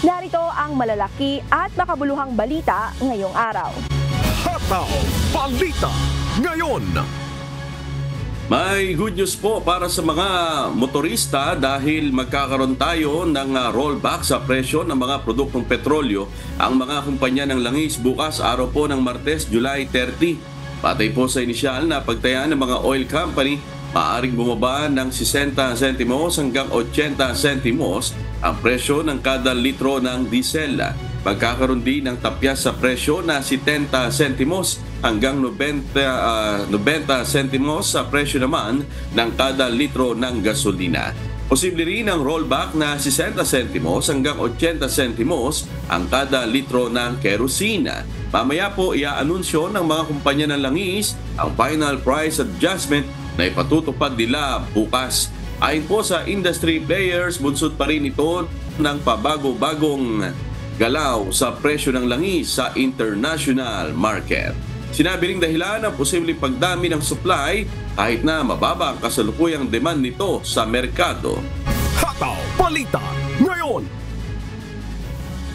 Narito ang malalaki at makabuluhang balita ngayong araw. Hataw Balita ngayon. May good news po para sa mga motorista dahil magkakaroon tayo ng rollback sa presyo ng mga produktong petrolyo ang mga kumpanya ng langis bukas araw po ng Martes, July 30. Patay po sa inisyal na pagtayaan ng mga oil company, maaaring bumaba ng 60 sentimos hanggang 80 sentimos ang presyo ng kada litro ng diesel. Magkakaroon din ng tapyas sa presyo na 70 sentimos hanggang 90 sentimos sa presyo naman ng kada litro ng gasolina. Posible rin ang rollback na 60 sentimos hanggang 80 sentimos ang kada litro ng kerosene. Mamaya po iaanunsyo ng mga kumpanya ng langis ang final price adjustment na ipatutupad nila bukas. Ayon po sa industry players, bunsod pa rin ito ng pabago-bagong galaw sa presyo ng langis sa international market. Sinabi ring dahilan ang posibleng pagdami ng supply kahit na mababa ang kasalukuyang demand nito sa merkado. Hataw Balita ngayon.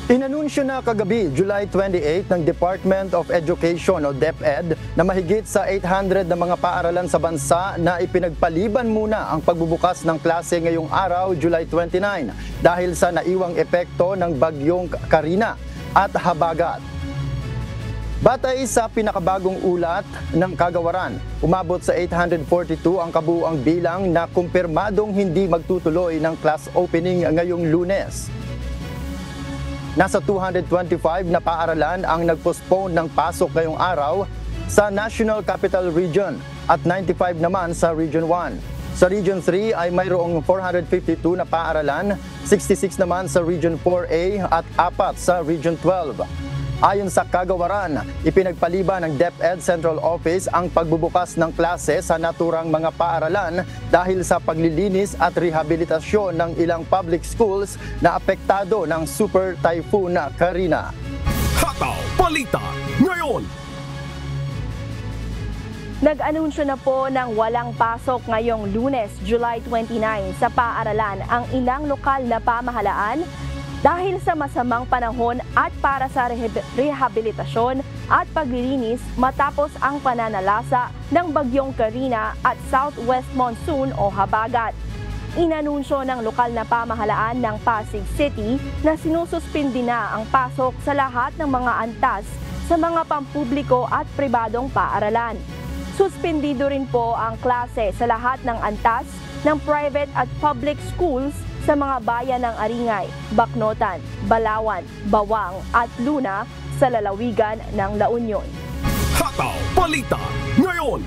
Inanunsyo na kagabi, July 28 ng Department of Education o DepEd na mahigit sa 800 na mga paaralan sa bansa na ipinagpaliban muna ang pagbubukas ng klase ngayong araw, July 29, dahil sa naiwang epekto ng bagyong Karina at habagat. Batay sa pinakabagong ulat ng kagawaran, umabot sa 842 ang kabuuang bilang na kumpirmadong hindi magtutuloy ng class opening ngayong Lunes. Nasa 225 na paaralan ang nagpostpone ng pasok ngayong araw sa National Capital Region at 95 naman sa Region 1. Sa Region 3 ay mayroong 452 na paaralan, 66 naman sa Region 4A at 4 sa Region 12. Ayon sa kagawaran, ipinagpaliban ng DepEd Central Office ang pagbubukas ng klase sa naturang mga paaralan dahil sa paglilinis at rehabilitasyon ng ilang public schools na apektado ng Super Typhoon Karina. Hataw Balita ngayon. Nag-anunsyo na po ng walang pasok ngayong Lunes, July 29 sa paaralan ang ilang lokal na pamahalaan dahil sa masamang panahon at para sa rehabilitasyon at paglilinis matapos ang pananalasa ng bagyong Karina at Southwest Monsoon o habagat. Inanunsyo ng lokal na pamahalaan ng Pasig City na sinususpindi na ang pasok sa lahat ng mga antas sa mga pampubliko at pribadong paaralan. Suspendido rin po ang klase sa lahat ng antas ng private at public schools sa mga bayan ng Aringay, Bacnotan, Balawan, Bawang at Luna sa lalawigan ng La Union. Hataw Balita ngayon.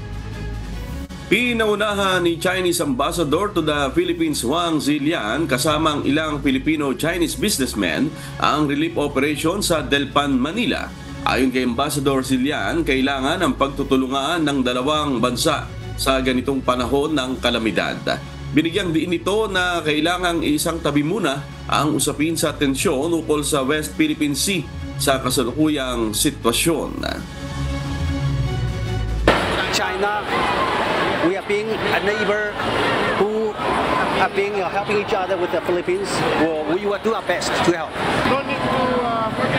Pinaunahan ni Chinese Ambassador to the Philippines Wang Zilian kasama ang ilang Filipino-Chinese businessmen ang relief operation sa Delpan, Manila. Ayon kay Ambassador Zilian, kailangan ang pagtutulungan ng dalawang bansa sa ganitong panahon ng kalamidad. Binigyang diin ito na kailangang isang tabi muna ang usapin sa tensyon ukol sa West Philippine Sea sa kasalukuyang sitwasyon. China, we are being a neighbor who are being helping each other with the Philippines. We will do our best to help. No need to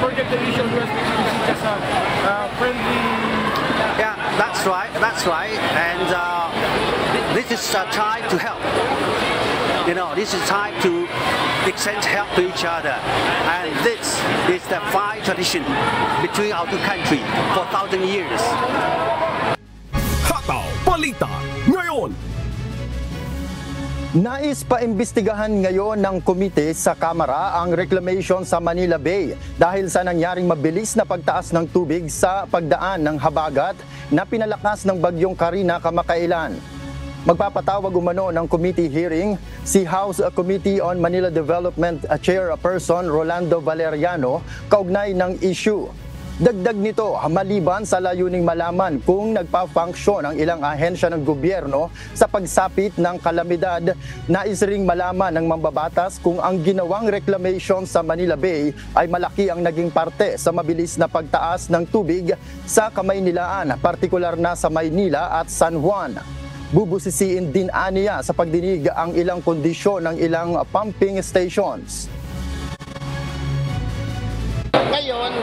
forget the issue of West Philippines, just friendly. Yeah, that's right. That's right. And this is a time to help. You know, this is time to extend help to each other. And this is the fine tradition between our two countries for 1,000 years. Hataw Balita ngayon. Nais paimbestigahan ngayon ng komite sa Kamara ang reclamation sa Manila Bay dahil sa nangyaring mabilis na pagtaas ng tubig sa pagdaan ng habagat na pinalakas ng bagyong Karina kamakailan. Magpapatawag umano ng committee hearing si House Committee on Manila Development Chairperson Rolando Valeriano kaugnay ng issue. Dagdag nito, maliban sa layuning malaman kung nagpa-function ang ilang ahensya ng gobyerno sa pagsapit ng kalamidad, nais ring malaman ng mambabatas kung ang ginawang reclamation sa Manila Bay ay malaki ang naging parte sa mabilis na pagtaas ng tubig sa Kamaynilaan, partikular na sa Maynila at San Juan. Bubusisiin din aniya sa pagdinig ang ilang kondisyon ng ilang pumping stations. Ngayon,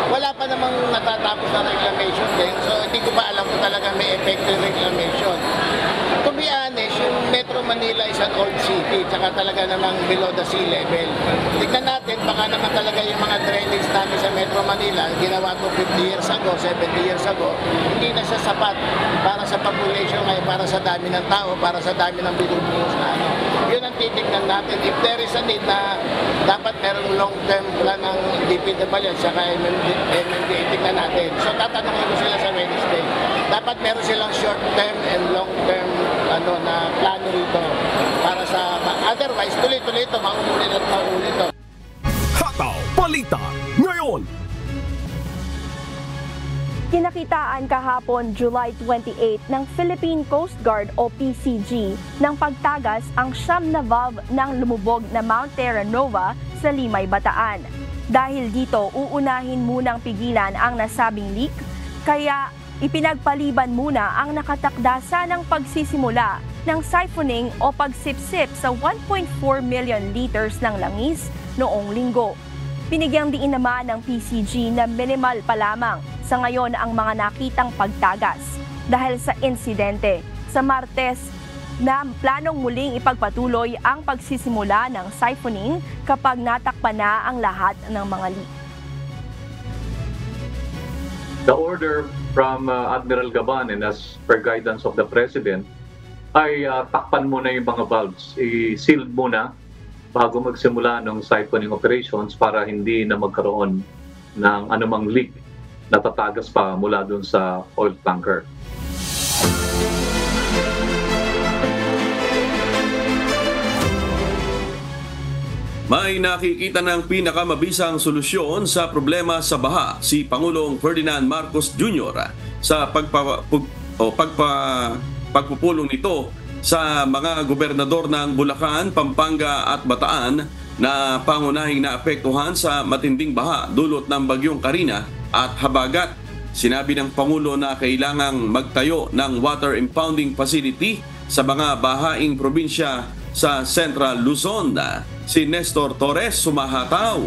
wala pa namang natatapos na reclamation din. So, hindi ko pa alam kung talaga may effect yung reclamation. To be honest, yung Metro Manila is an old city, tsaka talaga namang below the sea level. Tignan natin, baka naman talaga yung mga drainage natin sa Metro Manila, ginawa ko 50 years ago, 70 years ago, hindi na siya sapat para sa population ngayon, para sa dami ng tao, para sa dami ng binubuhos na ano. Yun ang titignan natin. If there is a need na dapat merong long-term plan ng DPWH saka MMDA, tignan natin. So tatanungin ko sila sa Wednesday. Dapat meron silang short-term and long-term na plano rito para sa otherwise tuloy-tuloy ito, mauulit at mauulit ito. Hataw Balita ngayon. Kinakitaan kahapon July 28 ng Philippine Coast Guard o PCG ng pagtagas ang siyam na valve ng lumubog na Mount Terra Nova sa Limay, Bataan. Dahil dito, uunahin munang pigilan ang nasabing leak, kaya ipinagpaliban muna ang nakatakdasa ng pagsisimula ng siphoning o pagsipsip sa 1.4 million liters ng langis noong linggo. Binigyang diin naman ng PCG na minimal pa lamang sa ngayon ang mga nakitang pagtagas dahil sa insidente. Sa Martes, na planong muling ipagpatuloy ang pagsisimula ng siphoning kapag natakpan na ang lahat ng mga leak. The order from Admiral Gabanin as per guidance of the President ay takpan muna yung mga valves, i-sealed muna bago magsimula ng siphoning operations para hindi na magkaroon ng anumang leak na tatagas pa mula dun sa oil tanker. May nakikita ng pinakamabisang solusyon sa problema sa baha si Pangulong Ferdinand Marcos Jr. sa pagpupulong nito sa mga gobernador ng Bulacan, Pampanga at Bataan na pangunahing naapektuhan sa matinding baha dulot ng bagyong Karina at Habagat. Sinabi ng Pangulo na kailangang magtayo ng water impounding facility sa mga bahaing probinsya sa Central Luzon. Si Nestor Torres sumahataw.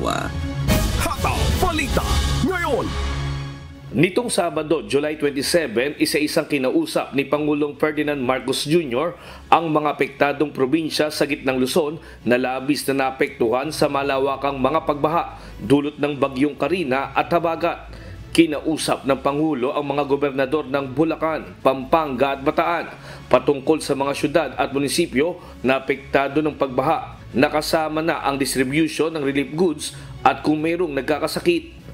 Hataw Balita ngayon. Nitong Sabado, July 27, isa-isang kinausap ni Pangulong Ferdinand Marcos Jr. ang mga apektadong probinsya sa gitnang Luzon na labis na naapektuhan sa malawakang mga pagbaha dulot ng bagyong Karina at Habagat. Kinausap ng Pangulo ang mga gobernador ng Bulacan, Pampanga at Bataan patungkol sa mga syudad at munisipyo na apektado ng pagbaha. Nakasama na ang distribution ng relief goods at kung mayroong nagkakasakit.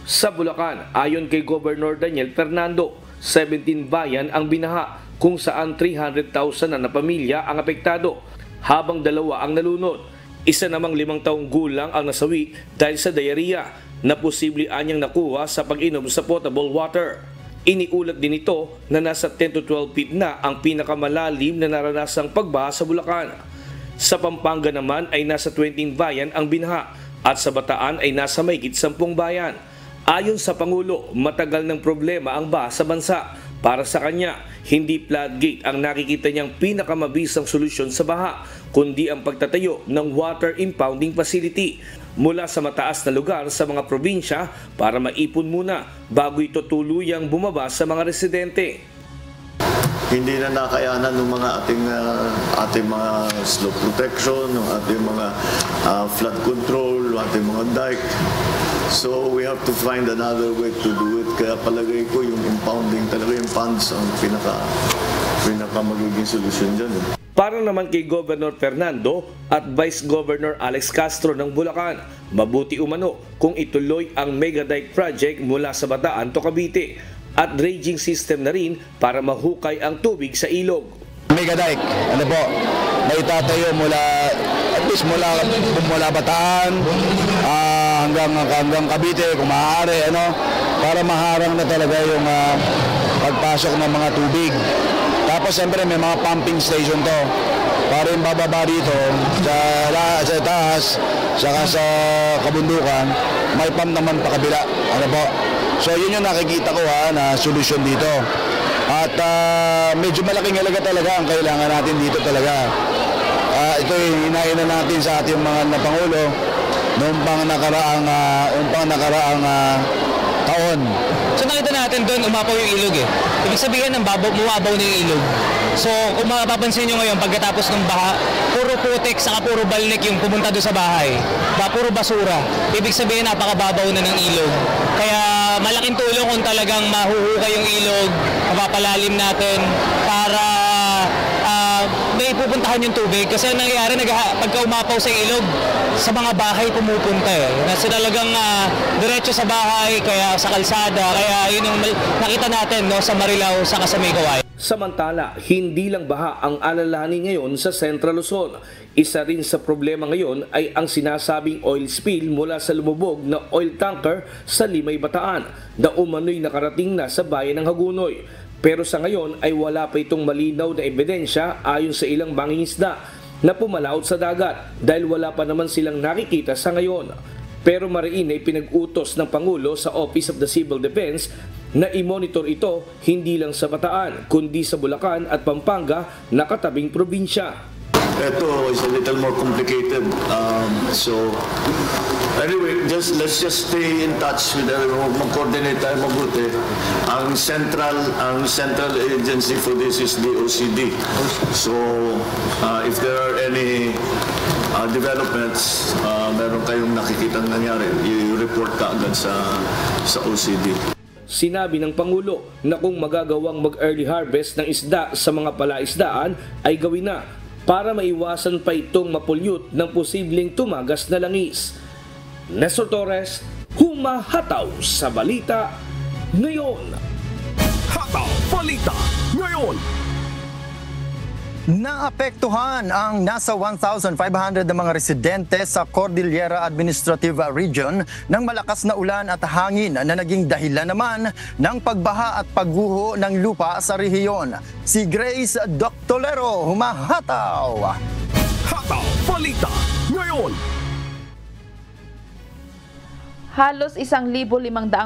Sa Bulacan, ayon kay Governor Daniel Fernando, 17 bayan ang binaha kung saan 300,000 na pamilya ang apektado, habang 2 ang nalunod. Isa namang 5 taong gulang ang nasawi dahil sa diarrhea na posible anyang nakuha sa pag-inom sa potable water. Iniulat din ito na nasa 10 to 12 feet na ang pinakamalalim na naranasang pagbaha sa Bulacan. Sa Pampanga naman ay nasa 20 bayan ang binaha at sa Bataan ay nasa mahigit 10 bayan. Ayon sa Pangulo, matagal ng problema ang baha sa bansa. Para sa kanya, hindi floodgate ang nakikita niyang pinakamabisang solusyon sa baha, kundi ang pagtatayo ng water impounding facility mula sa mataas na lugar sa mga probinsya para maipon muna bago ito tuluyang bumaba sa mga residente. Hindi na nakayanan ng mga ating mga slope protection, ng ating mga flood control, ating mga dike. So we have to find another way to do it. Kaya palagay ko yung impounding talaga yung funds ang pinaka magiging solusyon dyan. Para naman kay Governor Fernando at Vice Governor Alex Castro ng Bulacan, mabuti umano kung ituloy ang mega dike project mula sa Bataan to Cavite at dredging system na rin para mahukay ang tubig sa ilog. Mega dike, ano po, na itatayo mula, at least mula Bataan hanggang Cavite kung maaari, para maharang na talaga yung pagpasok ng mga tubig. Tapos siyempre may mga pumping station to para yung bababa dito sa taas, saka sa kabundukan, may pump naman pa kabila. Ano po? So yun yung nakikita ko na solusyon dito. At medyo malaking halaga talaga ang kailangan natin dito talaga. Ito yung hinahin na natin sa ating mga Pangulo noong pang nakaraang taon. So nakita natin doon umapaw yung ilog eh. Ibig sabihin ng bumabaw na yung ilog. So kung mapapansin nyo ngayon pagkatapos ng baha, puro putik saka puro balnik yung pumunta doon sa bahay. Puro basura. Ibig sabihin napakababaw na ng ilog. Kaya malaking tulong kung talagang mahuhukay yung ilog, mapapalalim natin para may pupuntahan yung tubig. Kasi ang nangyayari pagka umapaw sa ilog, sa mga bahay pumupunta eh. Kasi talagang diretso sa bahay, kaya sa kalsada, kaya yun yung nakita natin no, sa Marilao, sa May Kawayan. Samantala, hindi lang baha ang alalahanin ngayon sa Central Luzon. Isa rin sa problema ngayon ay ang sinasabing oil spill mula sa lumubog na oil tanker sa Limay, Bataan na umano'y nakarating na sa bayan ng Hagunoy. Pero sa ngayon ay wala pa itong malinaw na ebidensya ayon sa ilang mangingisda na pumalaot sa dagat dahil wala pa naman silang nakikita sa ngayon. Pero mariin ay pinag-utos ng Pangulo sa Office of the Civil Defense na i-monitor ito hindi lang sa Bataan kundi sa Bulacan at Pampanga na katabing probinsya. Ito is a little more complicated. So anyway, let's just stay in touch with everyone. Mag-coordinate tayo mabuti. Ang central agency for this is the OCD. So if there are any developments, meron kayong nakikitang nangyari, i-report ka agad sa OCD. Sinabi ng Pangulo na kung magagawang mag-early harvest ng isda sa mga palaisdaan ay gawin na para maiwasan pa itong mapulyot ng posibleng tumagas na langis. Nestor Torres, humahataw sa balita ngayon. Hataw Balita Ngayon. Naapektuhan ang nasa 1,500 na mga residente sa Cordillera Administrative Region ng malakas na ulan at hangin na naging dahilan naman ng pagbaha at pagguho ng lupa sa rehiyon. Si Grace Doctolero, humahataw. Hataw Balita Ngayon. Halos 1,500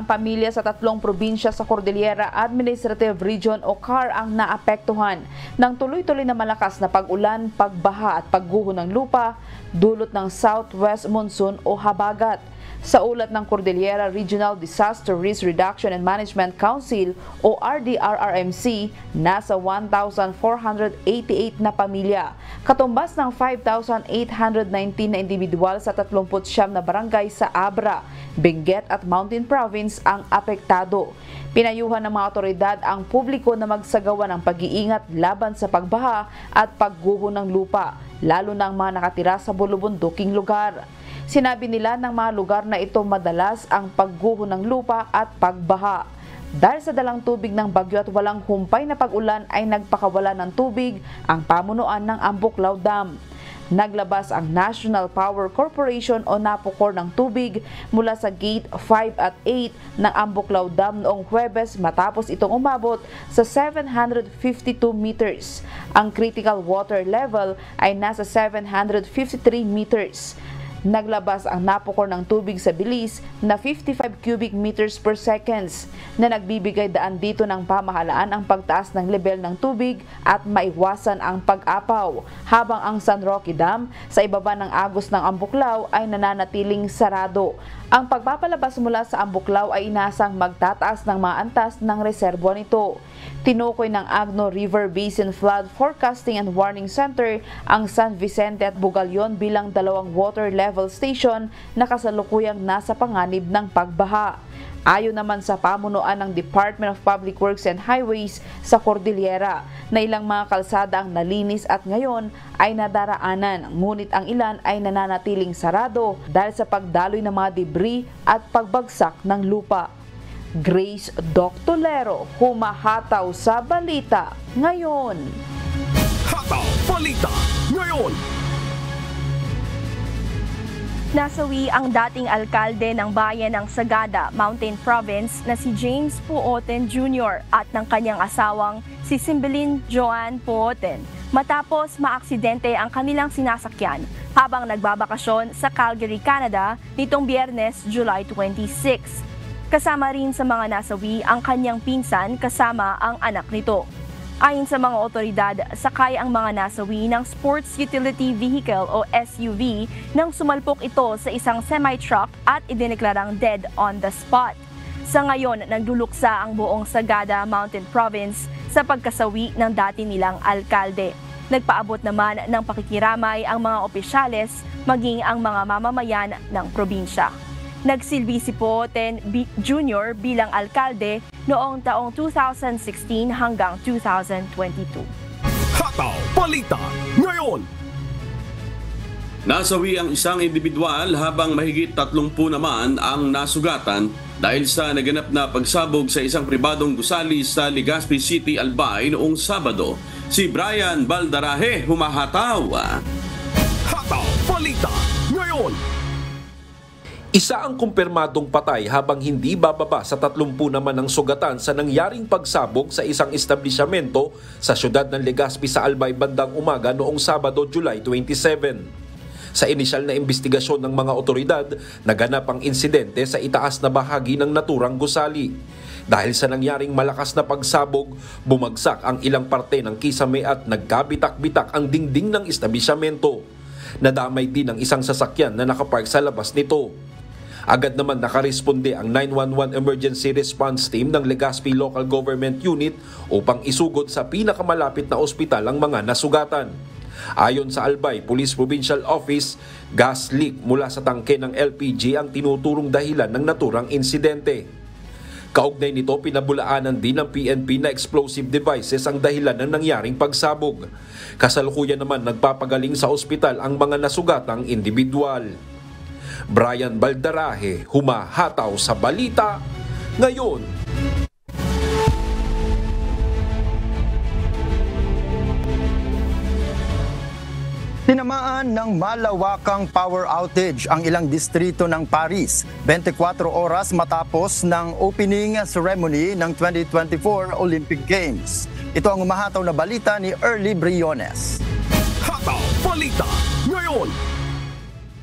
pamilya sa 3 probinsya sa Cordillera Administrative Region o CAR ang naapektuhan ng tuloy-tuloy na malakas na pag-ulan, pagbaha at pagguho ng lupa dulot ng Southwest Monsoon o habagat. Sa ulat ng Cordillera Regional Disaster Risk Reduction and Management Council o RDRRMC, nasa 1,488 na pamilya, katumbas ng 5,819 na individual sa 39 na barangay sa Abra, Benguet at Mountain Province ang apektado. Pinayuhan ng mga otoridad ang publiko na magsagawa ng pag-iingat laban sa pagbaha at pagguho ng lupa, lalo na ang mga nakatira sa bulubunduking lugar. Sinabi nila ng mga lugar na ito madalas ang pagguho ng lupa at pagbaha. Dahil sa dalang tubig ng bagyo at walang humpay na pag-ulan ay nagpakawala ng tubig ang pamunuan ng Ambuklaw Dam. Naglabas ang National Power Corporation o NAPOCOR ng tubig mula sa Gate 5 at 8 ng Ambuklaw Dam noong Huwebes matapos itong umabot sa 752 meters. Ang critical water level ay nasa 753 meters. Naglabas ang NAPOCOR ng tubig sa bilis na 55 cubic meters per seconds na nagbibigay daan dito ng pamahalaan ang pagtaas ng level ng tubig at maiwasan ang pag-apaw, habang ang San Roque Dam sa ibaba ng agos ng Ambuklaw ay nananatiling sarado. Ang pagpapalabas mula sa Ambuklaw ay inasang magtataas ng mga antas ng reservoir nito. Tinukoy ng Agno River Basin Flood Forecasting and Warning Center ang San Vicente at Bugalyon bilang 2 water level station na kasalukuyang nasa panganib ng pagbaha. Ayon naman sa pamunuan ng Department of Public Works and Highways sa Cordillera na ilang mga kalsada ang nalinis at ngayon ay nadaraanan, ngunit ang ilan ay nananatiling sarado dahil sa pagdaloy ng mga debris at pagbagsak ng lupa. Grace Doctolero, humahataw sa balita ngayon. Hataw Balita Ngayon. Nasawi ang dating alkalde ng bayan ng Sagada, Mountain Province na si James Puoten Jr. at ng kanyang asawang si Cymbeline Joanne Puoten matapos maaksidente ang kanilang sinasakyan habang nagbabakasyon sa Calgary, Canada nitong Biyernes, July 26. Kasama rin sa mga nasawi ang kanyang pinsan kasama ang anak nito. Ayon sa mga otoridad, sakay ang mga nasawi ng Sports Utility Vehicle o SUV nang sumalpok ito sa isang semi-truck at idineklarang dead on the spot. Sa ngayon, nagduluksa ang buong Sagada Mountain Province sa pagkasawi ng dati nilang alkalde. Nagpaabot naman ng pakikiramay ang mga opisyales maging ang mga mamamayan ng probinsya. Nagsilbi si Poten Jr. bilang alkalde noong taong 2016 hanggang 2022. Hataw Balita ngayon! Nasawi ang isang individual habang mahigit 30 naman ang nasugatan dahil sa naganap na pagsabog sa isang pribadong gusali sa Legazpi City, Albay noong Sabado. Si Brian Baldarahe humahataw. Hataw Balita ngayon! Isa ang kumpirmadong patay habang hindi bababa sa 30 naman ang sugatan sa nangyaring pagsabog sa isang establishmento sa siyudad ng Legazpi sa Albay bandang umaga noong Sabado, July 27. Sa inisyal na investigasyon ng mga otoridad, naganap ang insidente sa itaas na bahagi ng naturang gusali. Dahil sa nangyaring malakas na pagsabog, bumagsak ang ilang parte ng kisame at nagkabitak-bitak ang dingding ng establishmento. Nadamay din ang isang sasakyan na nakapark sa labas nito. Agad naman nakaresponde ang 911 Emergency Response Team ng Legazpi Local Government Unit upang isugod sa pinakamalapit na ospital ang mga nasugatan. Ayon sa Albay Police Provincial Office, gas leak mula sa tangke ng LPG ang tinuturong dahilan ng naturang insidente. Kaugnay nito, pinabulaanan din ng PNP na explosive devices ang dahilan ng nangyaring pagsabog. Kasalukuyan naman nagpapagaling sa ospital ang mga nasugatang individual. Brian Baldarahe, humahataw sa balita ngayon. Tinamaan ng malawakang power outage ang ilang distrito ng Paris 24 oras matapos ng opening ceremony ng 2024 Olympic Games. Ito ang umahataw na balita ni Early Briones. Hataw Balita ngayon!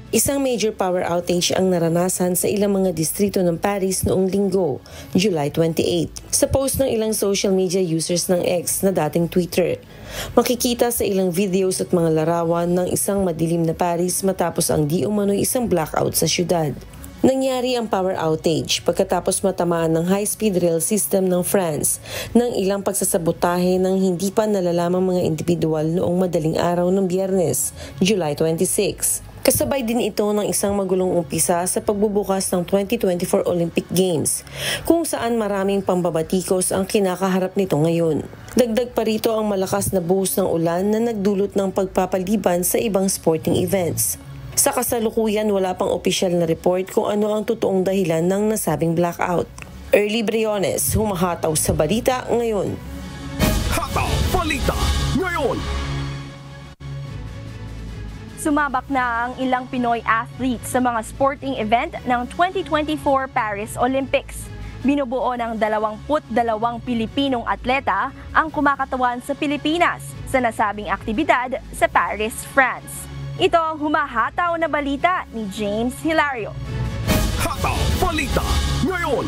Isang major power outage ang naranasan sa ilang mga distrito ng Paris noong Linggo, July 28. Sa post ng ilang social media users ng X na dating Twitter, makikita sa ilang videos at mga larawan ng isang madilim na Paris matapos ang di umano'y isang blackout sa syudad. Nangyari ang power outage pagkatapos matamaan ng high-speed rail system ng France ng ilang pagsasabotahe ng hindi pa nalalamang mga individual noong madaling araw ng Biyernes, July 26. Kasabay din ito ng isang magulong umpisa sa pagbubukas ng 2024 Olympic Games, kung saan maraming pambabatikos ang kinakaharap nito ngayon. Dagdag pa rito ang malakas na buhos ng ulan na nagdulot ng pagpapaliban sa ibang sporting events. Sa kasalukuyan, wala pang opisyal na report kung ano ang totoong dahilan ng nasabing blackout. Early Briones, humahataw sa balita ngayon. Hataw Balita ngayon! Sumabak na ang ilang Pinoy athletes sa mga sporting event ng 2024 Paris Olympics. Binubuo ng 22 Pilipinong atleta ang kumakatawan sa Pilipinas sa nasabing aktibidad sa Paris, France. Ito ang humahataw na balita ni James Hilario. Hataw Balita ngayon!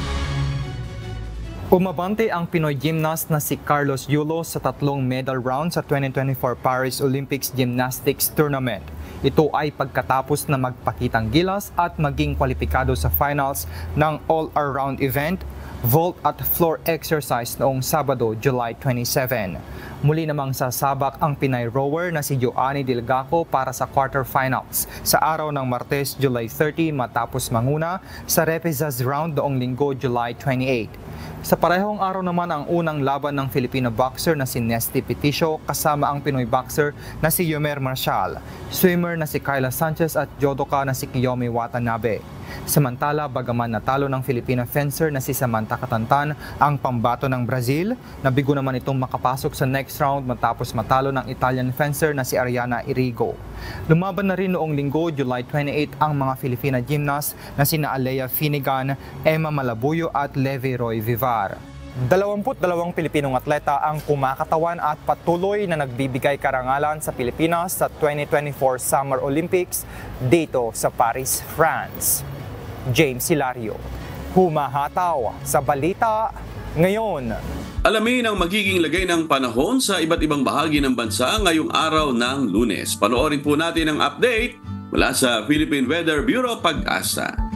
Umabante ang Pinoy gymnast na si Carlos Yulo sa 3 medal round sa 2024 Paris Olympics Gymnastics Tournament. Ito ay pagkatapos na magpakitang gilas at maging kwalipikado sa finals ng all-around event, vault at floor exercise noong Sabado, July 27. Muli namang sasabak ang Pinay rower na si Joanny Delgaco para sa quarterfinals sa araw ng Martes, July 30 matapos manguna sa repechage round noong Linggo, July 28. Sa parehong araw naman ang unang laban ng Filipino boxer na si Nesty Peticio kasama ang Pinoy boxer na si Yomer Marshall, swimmer na si Kyla Sanchez at judoka na si Kiyomi Watanabe. Samantala, bagaman natalo ng Filipino fencer na si Samantha Catantan ang pambato ng Brazil, nabigo naman itong makapasok sa next round matapos matalo ng Italian fencer na si Ariana Irigo. Lumaban na rin noong Linggo, July 28 ang mga Filipina gymnast na sina Alea Finnegan, Emma Malabuyo at Levi Roy Vivar. 22 Pilipinong atleta ang kumakatawan at patuloy na nagbibigay karangalan sa Pilipinas sa 2024 Summer Olympics dito sa Paris, France. James Hilario, humahataw sa balita ngayon. Alamin ang magiging lagay ng panahon sa iba't ibang bahagi ng bansa ngayong araw ng Lunes. Panoorin po natin ang update mula sa Philippine Weather Bureau Pag-asa.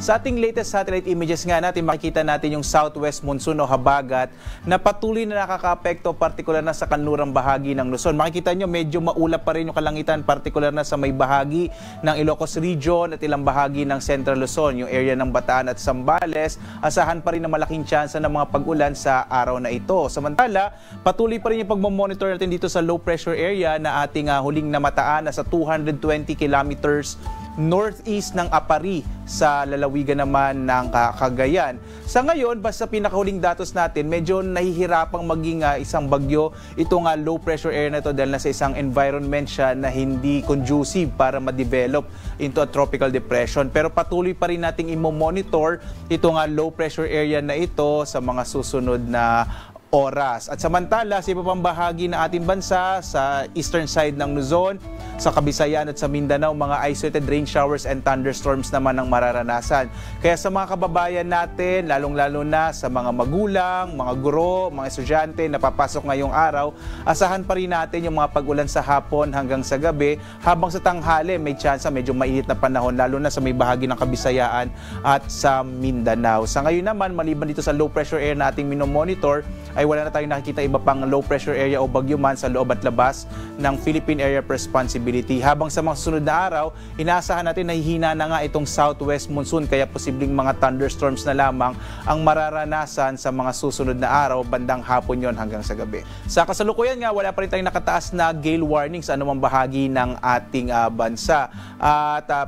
Sa ating latest satellite images nga natin, makikita natin yung southwest monsoon o habagat na patuloy na nakakaapekto, partikular na sa kanlurang bahagi ng Luzon. Makikita nyo medyo maulap pa rin yung kalangitan, partikular na sa may bahagi ng Ilocos Region at ilang bahagi ng Central Luzon, yung area ng Bataan at Zambales. Asahan pa rin na malaking tsansa ng mga pag-ulan sa araw na ito. Samantala, patuloy pa rin yung pagmamonitor natin dito sa low pressure area na ating huling namataan na sa 220 kilometers northeast ng Apari sa lalawigan naman ng Cagayan. Sa ngayon, basta pinakahuling datos natin, medyo nahihirapang maging isang bagyo itong low pressure area na ito dahil nasa isang environment siya na hindi conducive para ma-develop into a tropical depression. Pero patuloy pa rin nating i-monitor itong low pressure area na ito sa mga susunod na oras. At samantala, sa iba pang bahagi ng ating bansa, sa eastern side ng Luzon, sa Kabisayan at sa Mindanao, mga isolated rain showers and thunderstorms naman ang mararanasan. Kaya sa mga kababayan natin, lalong-lalo na sa mga magulang, mga guro, mga estudyante na papasok ngayong araw, asahan pa rin natin yung mga pag-ulan sa hapon hanggang sa gabi, habang sa tanghali may tsansa medyo mainit na panahon, lalo na sa may bahagi ng Kabisayaan at sa Mindanao. Sa ngayon naman, maliban dito sa low pressure area na ating minomonitor, ay wala na tayong nakikita iba pang low pressure area o bagyo man sa loob at labas ng Philippine Area of Responsibility. Habang sa mga susunod na araw, inaasahan natin na hihina na nga itong southwest monsoon, kaya posibleng mga thunderstorms na lamang ang mararanasan sa mga susunod na araw, bandang hapon yon hanggang sa gabi. Sa kasalukuyan nga, wala pa rin tayong nakataas na gale warning sa anumang bahagi ng ating bansa.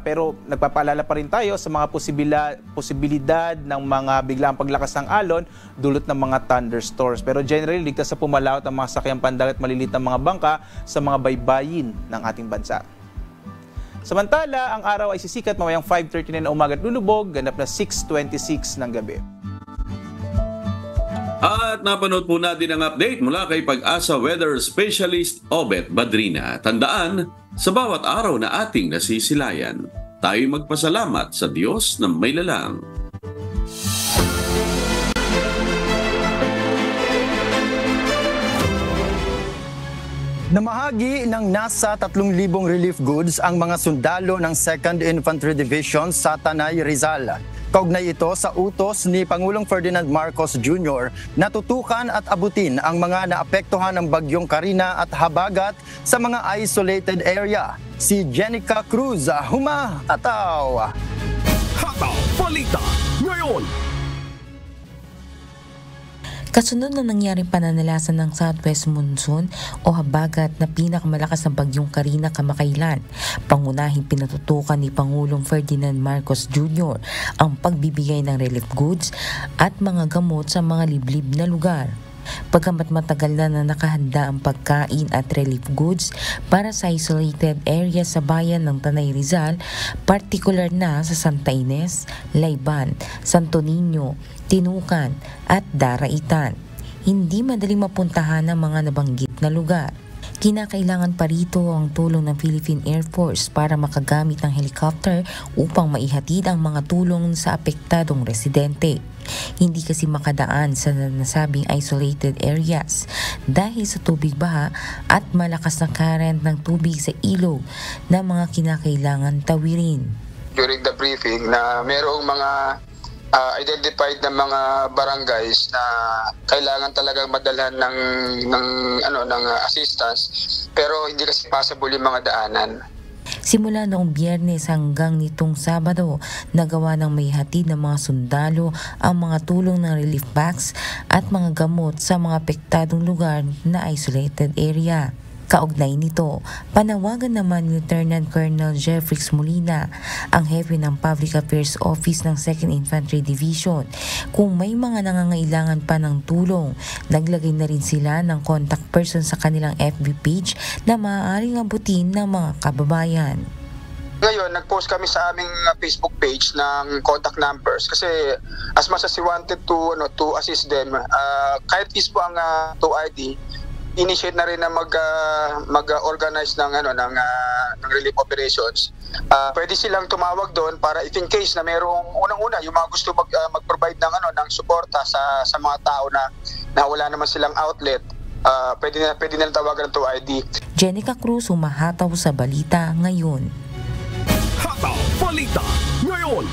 Pero nagpapaalala pa rin tayo sa mga posibilidad ng mga biglang paglakas ng alon dulot ng mga thunderstorms. Pero generally, ligtas sa pumalawat ang mga sakyang pandagat, malilit na mga bangka sa mga baybayin ng ating bansa. Samantala, ang araw ay sisikat mamayang 5:39 na umaga at lulubog, ganap na 6:26 ng gabi. At napanood po natin ang update mula kay Pag-asa Weather Specialist Obet Badrina. Tandaan, sa bawat araw na ating nasisilayan, tayo magpasalamat sa Diyos na may lalang. Namahagi ng nasa 3,000 relief goods ang mga sundalo ng 2nd Infantry Division sa Tanay, Rizal. Kaugnay ito sa utos ni Pangulong Ferdinand Marcos Jr. na tutukan at abutin ang mga naapektuhan ng bagyong Karina at habagat sa mga isolated area. Si Jenica Cruz, humataw! Hataw Balita ngayon! Kasunod na nangyaring pananalasan ng southwest monsoon o habagat na pinakamalakas ng bagyong Karina kamakailan, pangunahing pinatutukan ni Pangulong Ferdinand Marcos Jr. ang pagbibigay ng relief goods at mga gamot sa mga liblib na lugar. Pagkamat matagal na nakahanda ang pagkain at relief goods para sa isolated area sa bayan ng Tanay Rizal, partikular na sa Santa Ines, Layban, Santo Niño, Tinucan at Daraitan. Hindi madaling mapuntahan ang mga nabanggit na lugar. Kinakailangan pa rito ang tulong ng Philippine Air Force para makagamit ng helicopter upang maihatid ang mga tulong sa apektadong residente. Hindi kasi makadaan sa nasabing isolated areas dahil sa tubig baha at malakas na current ng tubig sa ilog na mga kinakailangan tawirin. During the briefing na mayroong mga identified na mga barangays na kailangan talagang madalhan ng assistance, pero hindi kasi possible yung mga daanan. Simula noong Biyernes hanggang nitong Sabado, nagawa ng may hatid ng mga sundalo ang mga tulong ng relief packs at mga gamot sa mga apektadong lugar na isolated area. Kaugnay nito, panawagan naman ni Lieutenant Colonel Jeffrey Molina, ang hepe ng Public Affairs Office ng 2nd Infantry Division. Kung may mga nangangailangan pa ng tulong, naglagay na rin sila ng contact person sa kanilang FB page na maaaring abutin ng mga kababayan. Ngayon, nag-post kami sa aming Facebook page ng contact numbers kasi as much as we wanted to assist them, kahit is po ang 2ID, initiate na rin na mag-organize ng relief operations. Pwede silang tumawag doon para if in case na mayroong unang-una yung mga gusto mag-provide ng suporta sa mga tao na wala naman silang outlet, pwede nilang tawagan to ID. Jenica Cruz, humahataw sa balita ngayon. Hataw Balita ngayon.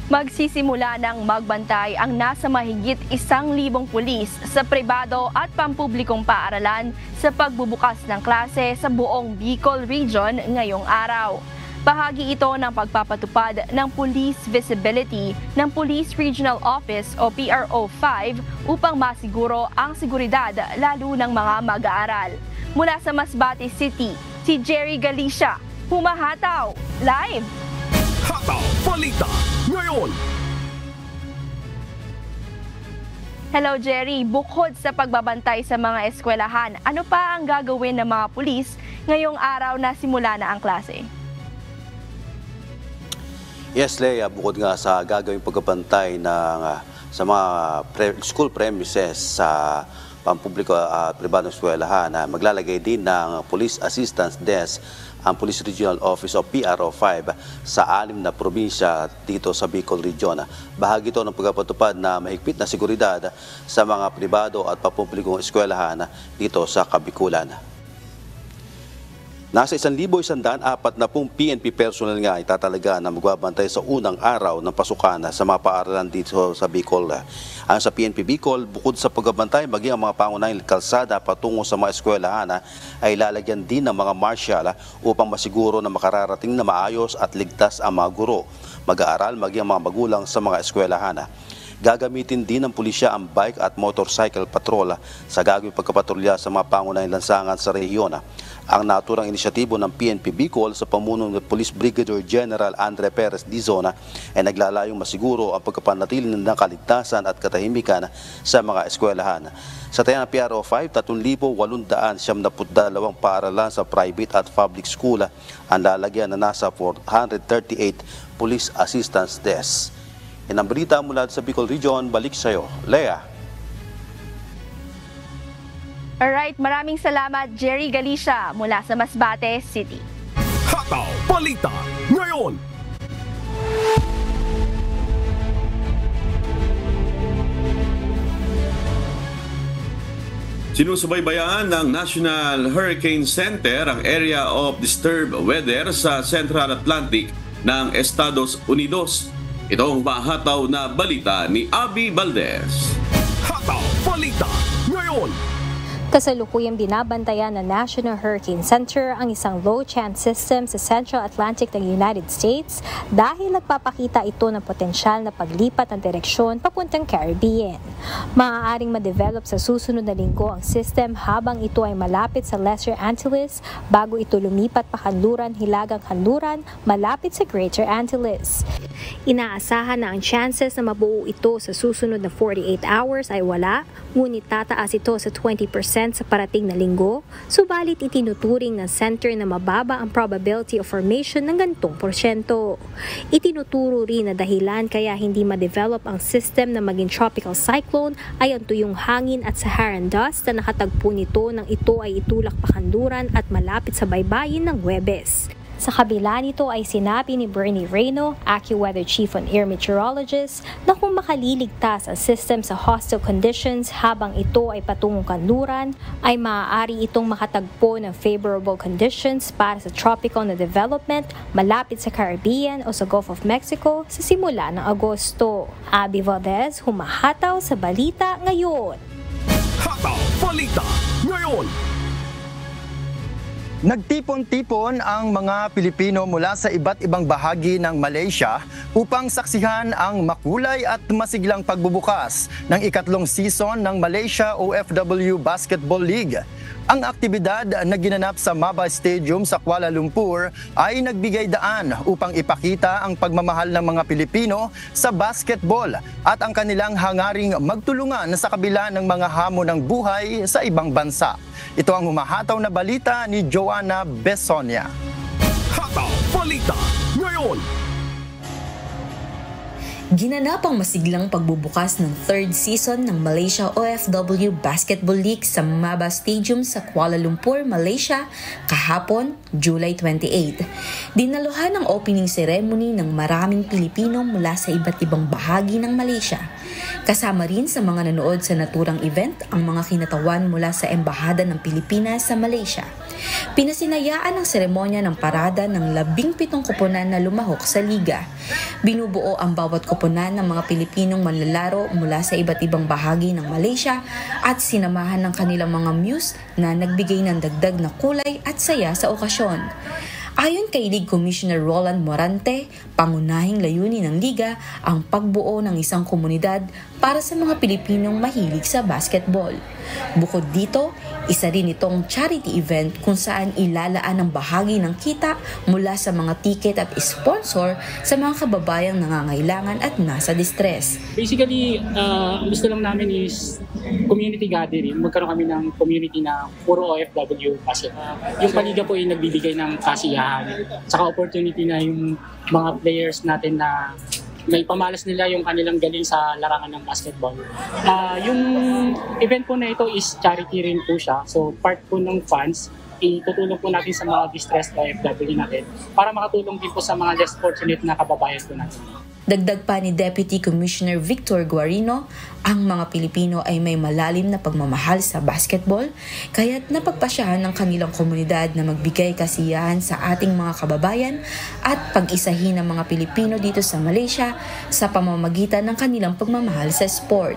Magsisimula ng magbantay ang nasa mahigit 1,000 pulis sa pribado at pampublikong paaralan sa pagbubukas ng klase sa buong Bicol Region ngayong araw. Bahagi ito ng pagpapatupad ng police visibility ng Police Regional Office o PRO 5 upang masiguro ang seguridad lalo ng mga mag-aaral. Mula sa Masbate City, si Jerry Galicia, humahataw live! Hataw Balita ngayon. Hello Jerry, bukod sa pagbabantay sa mga eskwelahan, ano pa ang gagawin ng mga pulis ngayong araw na simula na ang klase? Yes, Leia, bukod nga sa gagawing pagbabantay sa mga school premises sa pampubliko at pribadong eskwelahan, maglalagay din ng Police Assistance Desk ang Police Regional Office o PRO 5 sa 6 na probinsya dito sa Bicol Region. Bahagi ito ng pagpapatupad na mahigpit na seguridad sa mga pribado at pampublikong eskwelahan dito sa Kabikulan. Nasa 1,140 PNP personnel nga itatalaga na magbabantay sa unang araw ng pasukan sa mga paaralan dito sa Bicol. Ang sa PNP Bicol, bukod sa pagbabantay, maging ang mga pangunahing kalsada patungo sa mga eskwelahan ay lalagyan din ng mga marshal upang masiguro na makararating na maayos at ligtas ang mga guro, mag-aaral, maging ang mga magulang sa mga eskwelahan. Gagamitin din ng pulisya ang bike at motorcycle patrol sa gagawing pagkapatrolya sa mga pangunahing lansangan sa rehiyon. Ang naturang inisyatibo ng PNP Bicol sa pamuno ng Police Brigadier General Andre Perez Dizona ay naglalayong masiguro ang pagkapanatili ng kaligtasan at katahimikan sa mga eskwelahan. Sa tayang ng PRO 5, 3,872 paaralan sa private at public school ang lalagyan na nasa 438 Police Assistance Desk. Yan ang balita mula sa Bicol Region. Balik sa iyo, Leia. Alright, maraming salamat Jerry Galicia mula sa Masbate City. Hataw Balita ngayon. Sinusubaybayan ng National Hurricane Center ang area of disturbed weather sa Central Atlantic ng Estados Unidos. Ito ang mahataw na balita ni Abby Valdez. Hataw Balita ngayon. Kasalukuyang binabantayan ng National Hurricane Center ang isang low-chance system sa Central Atlantic ng United States dahil nagpapakita ito ng potensyal na paglipat ng direksyon papuntang Caribbean. Maaaring ma-develop sa susunod na linggo ang system habang ito ay malapit sa Lesser Antilles bago ito lumipat pa hilagang kanluran malapit sa Greater Antilles. Inaasahan na ang chances na mabuo ito sa susunod na 48 hours ay wala, ngunit tataas ito sa 20% sa parating na linggo, subalit itinuturing ng center na mababa ang probability of formation ng gantong porsyento. Itinuturo rin na dahilan kaya hindi ma-develop ang system na maging tropical cyclone ay ang tuyong hangin at Saharan dust na nakatagpo nito nang ito ay itulak pakanluran at malapit sa baybayin ng Huwebes. Sa kabila nito ay sinabi ni Bernie Reyno, AccuWeather Chief on Air Meteorologist, na kung makaliligtas ang system sa hostile conditions habang ito ay patungong kanluran, ay maaari itong makatagpo ng favorable conditions para sa tropical na development malapit sa Caribbean o sa Gulf of Mexico sa simula ng Agosto. Abby Valdez, humahataw sa balita ngayon. Hataw Balita ngayon. Nagtipon-tipon ang mga Pilipino mula sa iba't ibang bahagi ng Malaysia upang saksihan ang makulay at masiglang pagbubukas ng ikatlong season ng Malaysia OFW Basketball League. Ang aktibidad na ginanap sa Maba Stadium sa Kuala Lumpur ay nagbigay daan upang ipakita ang pagmamahal ng mga Pilipino sa basketball at ang kanilang hangaring magtulungan sa kabila ng mga hamon ng buhay sa ibang bansa. Ito ang humahataw na balita ni Joanna Besonia. Hataw Balita ngayon. Ginanap ang masiglang pagbubukas ng third season ng Malaysia OFW Basketball League sa Maba Stadium sa Kuala Lumpur, Malaysia kahapon, July 28. Dinaluhan ang opening ceremony ng maraming Pilipino mula sa iba't ibang bahagi ng Malaysia. Kasama rin sa mga nanood sa naturang event ang mga kinatawan mula sa Embahada ng Pilipinas sa Malaysia. Pinasinayaan ang seremonya ng parada ng 17 koponan na lumahok sa liga. Binubuo ang bawat koponan ng mga Pilipinong manlalaro mula sa iba't ibang bahagi ng Malaysia at sinamahan ng kanilang mga muse na nagbigay ng dagdag na kulay at saya sa okasyon. Ayon kay League Commissioner Roland Morante, pangunahing layunin ng liga ang pagbuo ng isang komunidad para sa mga Pilipinong mahilig sa basketball. Bukod dito, isa rin itong charity event kung saan ilalaan ang bahagi ng kita mula sa mga ticket at sponsor sa mga kababayang nangangailangan at nasa distress. Basically, gusto lang namin is community gathering. Magkaroon kami ng community na puro OFW kasi yung paliga po ay nagbibigay ng kasiyahan. Saka opportunity na yung mga players natin na may pamalas nila yung kanilang galing sa larangan ng basketball. Yung event po na ito is charity rin po siya. So part po ng funds, itutulong po natin sa mga distressed OFW natin para makatulong din po sa mga less fortunate na kababayan po natin. Dagdag pa ni Deputy Commissioner Victor Guarino, ang mga Pilipino ay may malalim na pagmamahal sa basketball, kaya't napagpasyahan ng kanilang komunidad na magbigay kasiyahan sa ating mga kababayan at pag-isahin ng mga Pilipino dito sa Malaysia sa pamamagitan ng kanilang pagmamahal sa sport.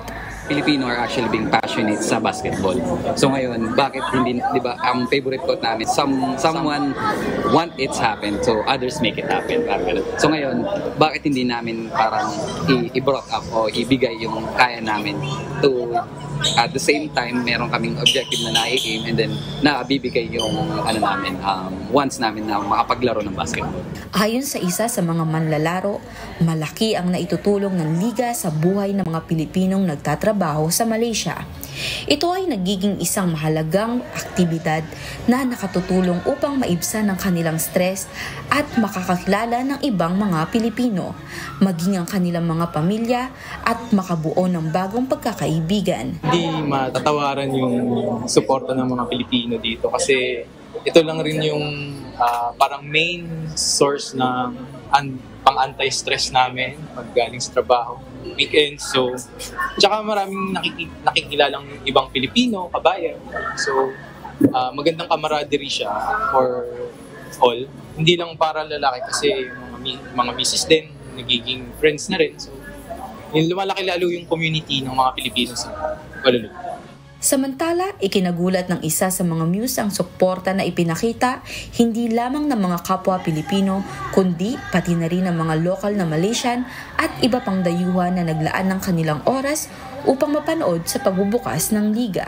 Filipino are actually being passionate sa basketball. So ngayon, bakit hindi, di ba, ang favorite quote namin, someone want it happen, so others make it happen. So ngayon, bakit hindi namin parang i-brought up o ibigay yung kaya namin to at the same time, meron kaming objective na nai-aim and then nabibigay yung wants namin na makapaglaro ng basketball. Ayon sa isa sa mga manlalaro, malaki ang naitutulong ng liga sa buhay ng mga Pilipinong nagtatrabaho sa Malaysia. Ito ay nagiging isang mahalagang aktibidad na nakatutulong upang maibsan ang kanilang stress at makakakilala ng ibang mga Pilipino, maging ang kanilang mga pamilya at makabuo ng bagong pagkakaibigan. Hindi matatawaran yung suporta ng mga Pilipino dito kasi ito lang rin yung parang main source ng pang-anti-stress namin pag galing sa trabaho, weekend. So, tsaka maraming nakikilalang ibang Pilipino, kabayan. So, magandang camaraderie siya for all. Hindi lang para lalaki kasi mga misis din, nagiging friends na rin. So, lumalaki lalo yung community ng mga Pilipino sa Kuala Lumpur. Samantala, ikinagulat ng isa sa mga muse ang suporta na ipinakita hindi lamang ng mga kapwa Pilipino, kundi pati na rin ng mga lokal na Malaysian at iba pang dayuhan na naglaan ng kanilang oras upang mapanood sa pagbubukas ng liga.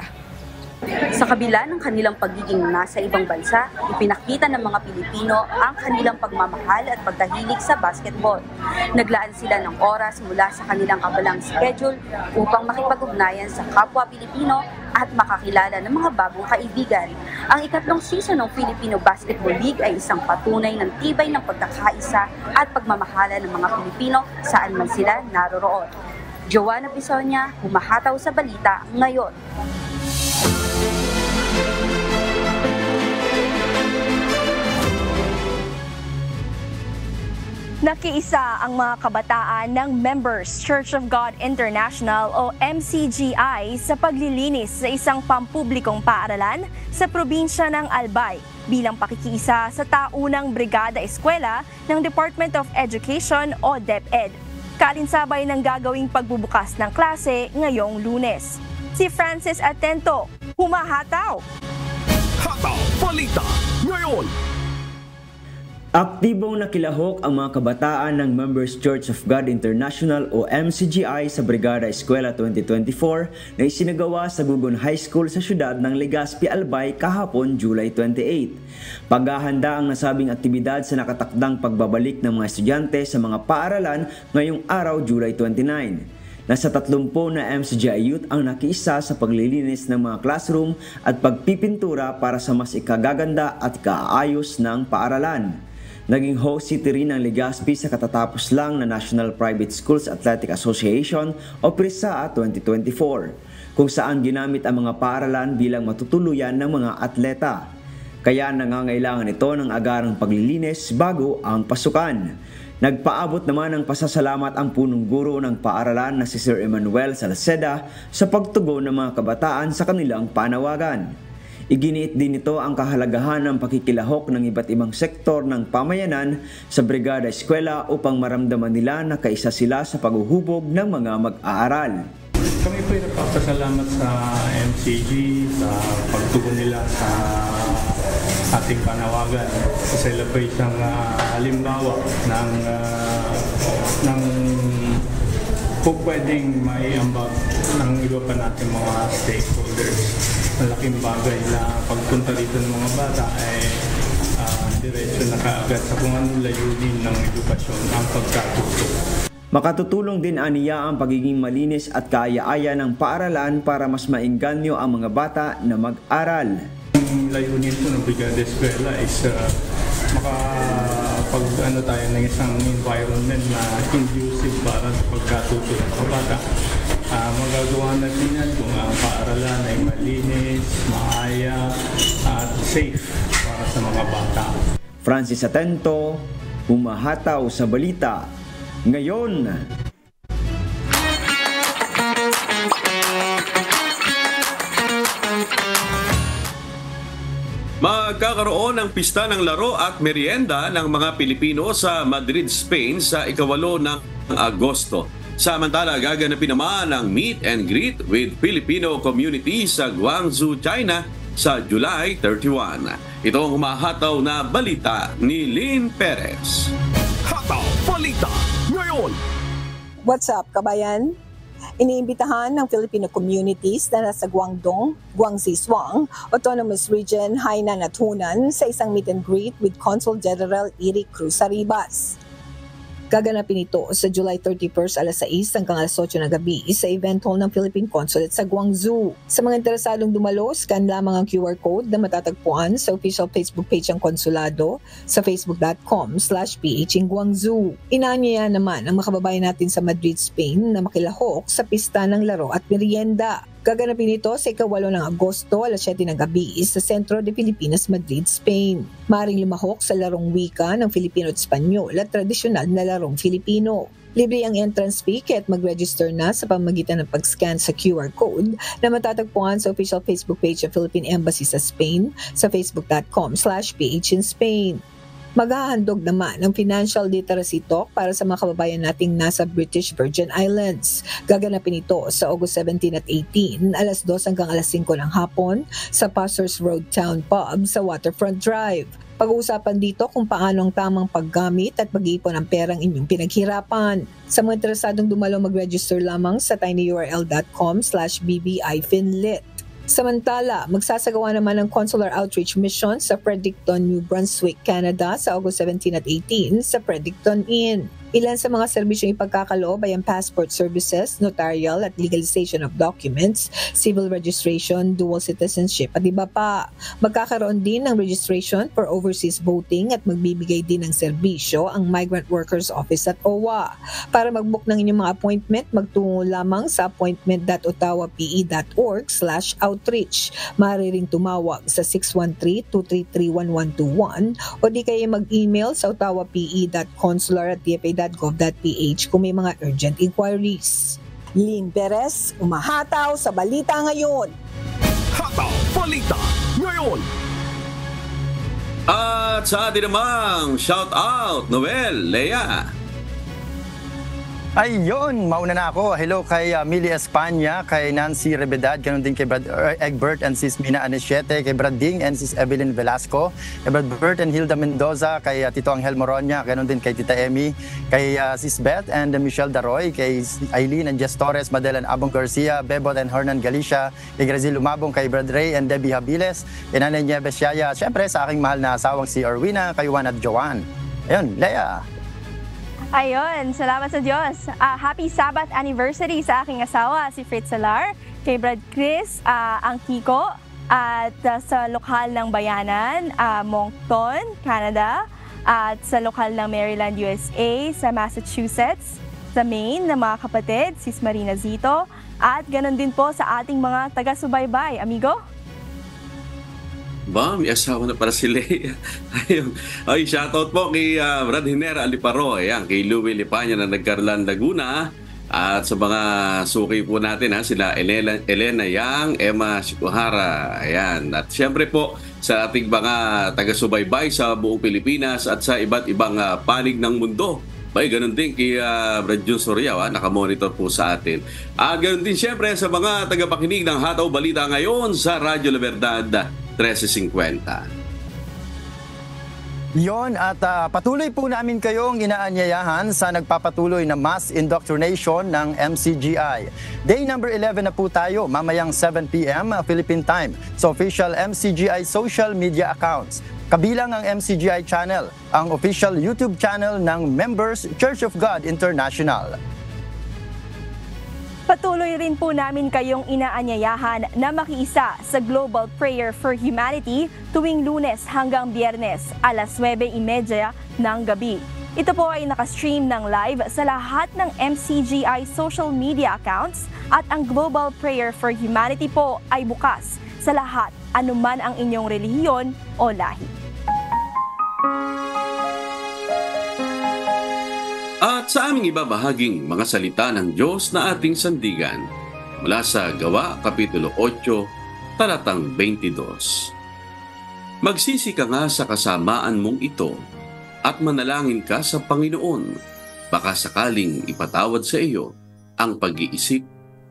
Sa kabila ng kanilang pagiging nasa ibang bansa, ipinakita ng mga Pilipino ang kanilang pagmamahal at pagkahilig sa basketball. Naglaan sila ng oras mula sa kanilang kabalang schedule upang makipag-ugnayan sa kapwa Pilipino at makakilala ng mga bagong kaibigan. Ang ikatlong season ng Filipino Basketball League ay isang patunay ng tibay ng pagkakaisa at pagmamahala ng mga Pilipino saan man sila naroroon. Joanna Pisonia, humahataw sa balita ngayon. Nakiisa ang mga kabataan ng Members Church of God International o MCGI sa paglilinis sa isang pampublikong paaralan sa probinsya ng Albay bilang pakikiisa sa taunang Brigada Eskwela ng Department of Education o DepEd. Kalinsabay ng gagawing pagbubukas ng klase ngayong Lunes. Si Francis Atento, humahataw! Hataw Balita ngayon! Aktibong nakilahok ang mga kabataan ng Members Church of God International o MCGI sa Brigada Eskwela 2024 na isinagawa sa Gugun High School sa siyudad ng Legazpi, Albay kahapon July 28. Paghahanda ang nasabing aktibidad sa nakatakdang pagbabalik ng mga estudyante sa mga paaralan ngayong araw July 29. Nasa 30 na MCGI youth ang nakiisa sa paglilinis ng mga classroom at pagpipintura para sa mas ikagaganda at ikaayos ng paaralan. Naging host city rin ng Legazpi sa katatapos lang na National Private Schools Athletic Association o PRISA 2024, kung saan ginamit ang mga paaralan bilang matutuluyan ng mga atleta. Kaya nangangailangan ito ng agarang paglilinis bago ang pasukan. Nagpaabot naman ng pasasalamat ang punong guro ng paaralan na si Sir Emmanuel Salceda sa pagtugon ng mga kabataan sa kanilang panawagan. Iginiit din ito ang kahalagahan ng pakikilahok ng iba't ibang sektor ng pamayanan sa Brigada Eskwela upang maramdaman nila na kaisa sila sa paghuhubog ng mga mag-aaral. Kami po ay nagpapasalamat sa MCG sa pagtugon nila sa ating panawagan. Sila po isang halimbawa ng kung pwedeng maiambag ng iba pa natin mga stakeholders. Malaking bagay na pagpunta dito ng mga bata ay diretso na kaagad sa kung anong layunin ng edukasyon ang pagkatuto. Makatutulong din aniya ang pagiging malinis at kaaya-aya ng paaralan para mas maengganyo ang mga bata na mag-aral. Ang layunin po ng Brigada Eskwela is makapag-ano tayo ng isang environment na conducive para sa pagkatuto ng mga bata. Magagawa natin yan kung ang paaralan ay malinis, maaya at safe para sa mga bata. Francis Atento, humahataw sa balita. Ngayon, magkakaroon ng pista ng laro at merienda ng mga Pilipino sa Madrid, Spain sa ika-8 ng Agosto. Samantala, gaganapin naman ang meet and greet with Filipino community sa Guangzhou, China sa July 31. Ito ang humahataw na balita ni Lynn Perez. Hataw Balita ngayon! What's up, kabayan? Iniimbitahan ng Filipino communities na nasa Guangdong, Guangxi-Zhuang, Autonomous Region, Hainan at Hunan sa isang meet and greet with Consul General Eric Cruz Arribas. Gaganapin ito sa July 31 alas 6 hanggang alas 8 ng gabi sa event hall ng Philippine Consulate sa Guangzhou. Sa mga interesadong dumalo, scan lamang ang QR code na matatagpuan sa official Facebook page ng konsulado sa facebook.com/phinguangzhou. Inaanyaya naman ang makababayan natin sa Madrid, Spain na makilahok sa pista ng laro at merienda. Gaganapin ito sa ika-8 ng Agosto, alas 7 ng gabi sa Centro de Filipinas, Madrid, Spain. Maring lumahok sa larong wika ng Filipino at Espanyol at tradisyonal na larong Filipino. Libre ang entrance fee kaya't mag-register na sa pamamagitan ng pag-scan sa QR code na matatagpuan sa official Facebook page ng Philippine Embassy sa Spain sa facebook.com/phinspain. Maghahandog naman ng financial literacy talk para sa mga kababayan nating nasa British Virgin Islands. Gaganapin ito sa August 17 at 18, alas 2 hanggang alas 5 ng hapon sa Pastors Road Town Pub sa Waterfront Drive. Pag-uusapan dito kung paano ang tamang paggamit at pag-iipon ng perang inyong pinaghirapan. Sa mga interesadong dumalo, mag-register lamang sa tinyurl.com/bbifinlit. Samantala, magsasagawa naman ng consular outreach mission sa Fredericton, New Brunswick, Canada sa August 17 at 18 sa Fredericton Inn. Ilan sa mga serbisyong ipagkakaloob ay ang passport services, notarial at legalization of documents, civil registration, dual citizenship at iba pa. Magkakaroon din ng registration for overseas voting at magbibigay din ng serbisyo ang Migrant Workers Office at OWA. Para mag-book ng inyong mga appointment, magtungo lamang sa appointment.ottawape.org/outreach. Maaari ring tumawag sa 613-233-1121 o di kaya mag-email sa ottawape.consular@dfa.gov.ph kung may mga urgent inquiries. Lynn Perez, umahataw sa Balita Ngayon. Hataw Balita ngayon! At sa atin namang shout out, Noel, Lea. Ayun, mauna na ako. Hello kay Millie Espanya, kay Nancy Rebedad, ganun din kay Brad Egbert and Sis Mina Anesiete, kay Brad Ding and Sis Evelyn Velasco, kay Brad Bert and Hilda Mendoza, kay Tito Angel Moronia, ganun din kay Tita Emmy, kay Sis Beth and Michelle Daroy, kay Eileen and Jess Torres, Madel and Abong Garcia, Bebot and Hernan Galicia, kay Grazil Lumabong, kay Brad Ray and Debbie Habiles, kay Nanay Nieves Yaya, syempre sa aking mahal na asawang si Erwina, kay Juan at Joanne. Ayun, Lea. Ayun, salamat sa Diyos. Happy Sabbath anniversary sa aking asawa, si Fritz Salar, kay Brad Chris, ang Kiko, at sa lokal ng bayanan, Moncton, Canada, At sa lokal ng Maryland, USA, sa Massachusetts, sa Maine na mga kapatid, Sis Marina Zito, at ganon din po sa ating mga taga-subaybay. Amigo? Ba, may asawa na para sila. Ay, shoutout po kay Brad Hinera Aliparo, ayan, kay Louie Lipanya na nagkarlan Laguna. At sa mga suki po natin, sila Elena Yang, Emma Shikuhara, ayan. At syempre po sa ating mga taga-subaybay sa buong Pilipinas at sa iba't ibang panig ng mundo. Bay, ganun din kay Brad Jun Soriao, nakamonitor po sa atin. At ganun din syempre sa mga tagapakinig ng Hataw Balita ngayon sa Radyo La Verdad 1350. Yon, at patuloy po namin kayong inaanyayahan sa nagpapatuloy na mass indoctrination ng MCGI. Day number 11 na po tayo, mamayang 7 p.m. Philippine time sa official MCGI social media accounts. Kabilang ang MCGI channel, ang official YouTube channel ng Members Church of God International. Patuloy rin po namin kayong inaanyayahan na makiisa sa Global Prayer for Humanity tuwing Lunes hanggang Biyernes, alas 9:30 ng gabi. Ito po ay nakastream ng live sa lahat ng MCGI social media accounts at ang Global Prayer for Humanity po ay bukas sa lahat, anuman ang inyong relihiyon o lahi. At sa aming ibabahaging mga salita ng Diyos na ating sandigan mula sa Gawa, Kapitulo 8, Talatang 22. Magsisi ka nga sa kasamaan mong ito at manalangin ka sa Panginoon, baka sakaling ipatawad sa iyo ang pag-iisip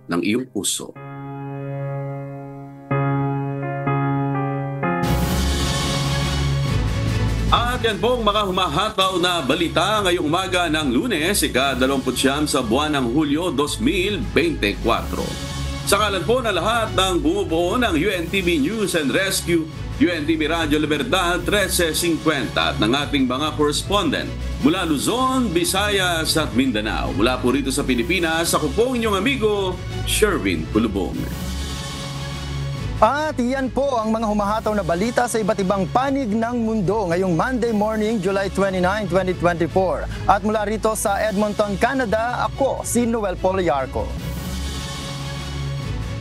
ng iyong puso. At yan po ang mga humahataw na balita ngayong umaga ng Lunes, ika-29 sa buwan ng Hulyo 2024. Sa kalan po na lahat ng bumubuo ng UNTV News and Rescue, UNTV Radyo La Verdad 1350 at ng ating mga correspondent mula Luzon, Visayas at Mindanao. Mula po rito sa Pilipinas, ako po inyong amigo, Sherwin Pulubong. At iyan po ang mga humahataw na balita sa iba't ibang panig ng mundo ngayong Monday morning, July 29, 2024. At mula rito sa Edmonton, Canada, ako si Noel Poliarco.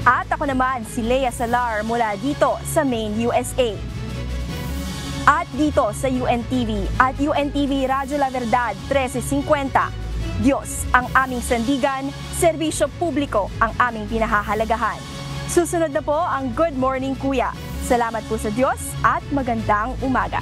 At ako naman si Lea Salar mula dito sa Maine, USA. At dito sa UNTV at UNTV Radyo La Verdad 1350. Diyos ang aming sandigan, serbisyo publiko ang aming pinahahalagahan. Susunod na po ang Good Morning Kuya. Salamat po sa Diyos at magandang umaga.